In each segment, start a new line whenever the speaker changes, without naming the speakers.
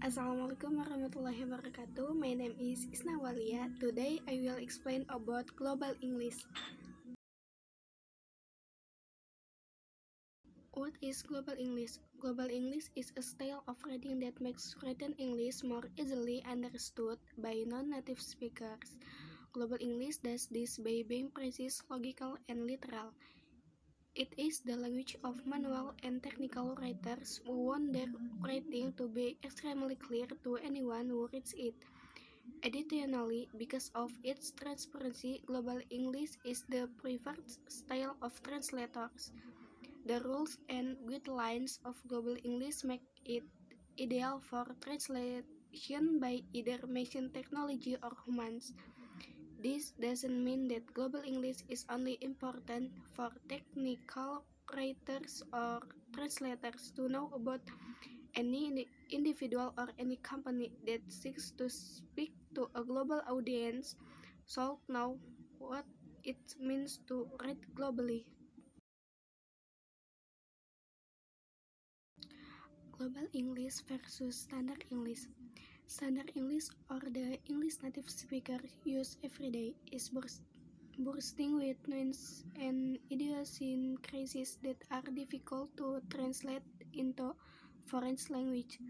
Assalamualaikum warahmatullahi wabarakatuh. My name is Isna Walia. Today I will explain about Global English. What is Global English? Global English is a style of reading that makes written English more easily understood by non-native speakers. Global English does this by being precise, logical, and literal. It is the language of manual and technical writers who want their writing to be extremely clear to anyone who reads it. Additionally, because of its transparency, Global English is the preferred style of translators. The rules and guidelines of Global English make it ideal for translation by either machine technology or humans. This doesn't mean that Global English is only important for technical writers or translators to know about. Any individual or any company that seeks to speak to a global audience should know what it means to read globally. Global English versus Standard English. Standard English, or the English native speakers use every day, is bursting with nuance and idiosyncrasies that are difficult to translate into foreign language.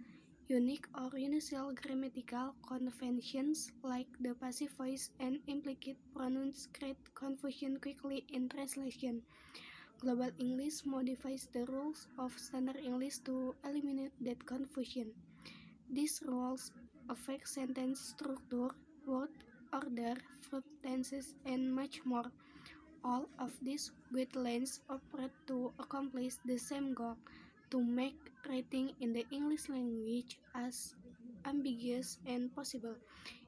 Unique or unusual grammatical conventions like the passive voice and implicit pronouns create confusion quickly in translation. Global English modifies the rules of Standard English to eliminate that confusion. These rules affect sentence structure, word order, verb tenses, and much more. All of these guidelines operate to accomplish the same goal: to make writing in the English language as ambiguous as possible.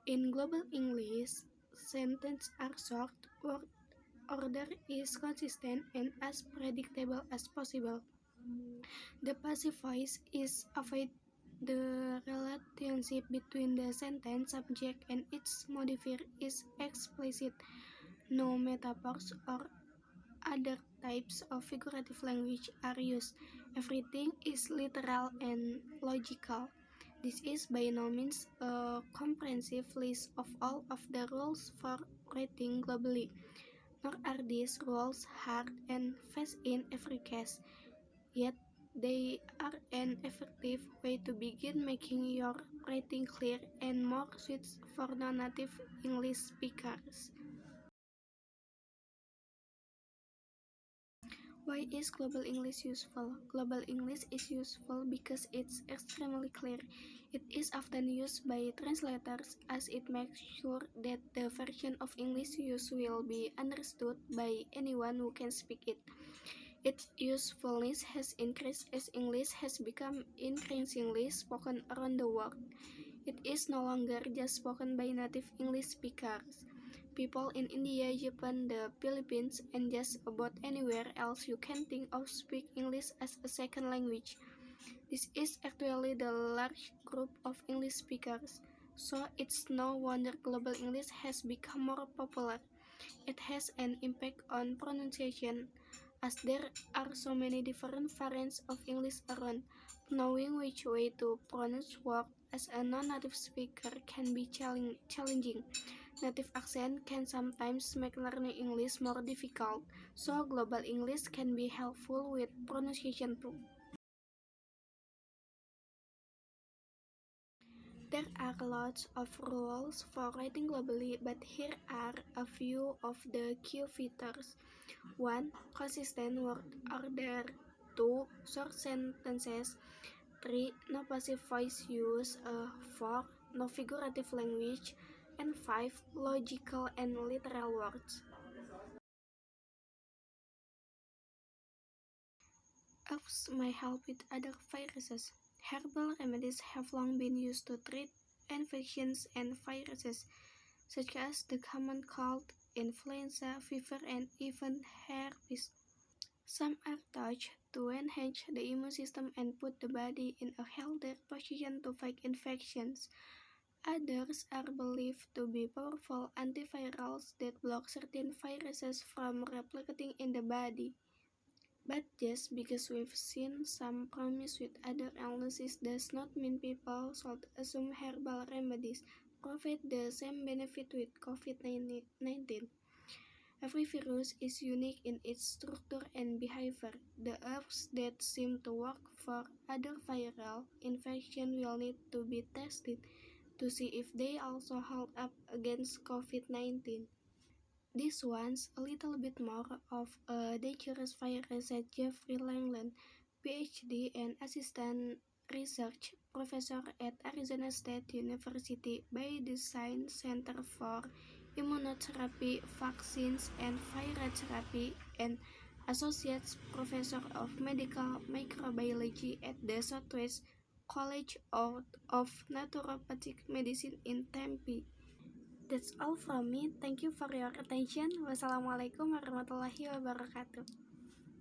In Global English, sentences are short, word order is consistent, and as predictable as possible. The passive voice is avoid the relationship between the sentence subject and its modifier is explicit. No metaphors or other types of figurative language are used. Everything is literal and logical. This is by no means a comprehensive list of all of the rules for writing globally, nor are these rules hard and fast in every case. Yet they are an effective way to begin making your writing clear and more suited for non-native English speakers. Why is Global English useful? Global English is useful because it's extremely clear. It is often used by translators as it makes sure that the version of English used will be understood by anyone who can speak it. Its usefulness has increased as English has become increasingly spoken around the world. It is no longer just spoken by native English speakers. People in India, Japan, the Philippines, and just about anywhere else you can think of speak English as a second language. This is actually the large group of English speakers, so it's no wonder Global English has become more popular. It has an impact on pronunciation, as there are so many different variants of English around. Knowing which way to pronounce words as a non-native speaker can be challenging. Native accent can sometimes make learning English more difficult, so Global English can be helpful with pronunciation too. There are lots of rules for writing globally, but here are a few of the key features. 1. Consistent word order. 2. Short sentences. 3. No passive voice use. 4. No figurative language. And 5. Logical and literal words. Herbs may help with other viruses. Herbal remedies have long been used to treat infections and viruses, such as the common cold, influenza, fever, and even herpes. Some are thought to enhance the immune system and put the body in a healthier position to fight infections. Others are believed to be powerful antivirals that block certain viruses from replicating in the body. But just because we've seen some promise with other illnesses does not mean people should assume herbal remedies provide the same benefit with COVID-19. Every virus is unique in its structure and behavior. The herbs that seem to work for other viral infections will need to be tested to see if they also hold up against COVID-19. This one's a little bit more of a dangerous virus, said Jeffrey Langland, PhD and assistant research professor at Arizona State University by the Science Center for Immunotherapy, Vaccines, and Viral Therapy, and associate professor of medical microbiology at the Southwest College of Naturopathic Medicine in Tempe. That's all from me. Thank you for your attention. Wassalamualaikum warahmatullahi wabarakatuh.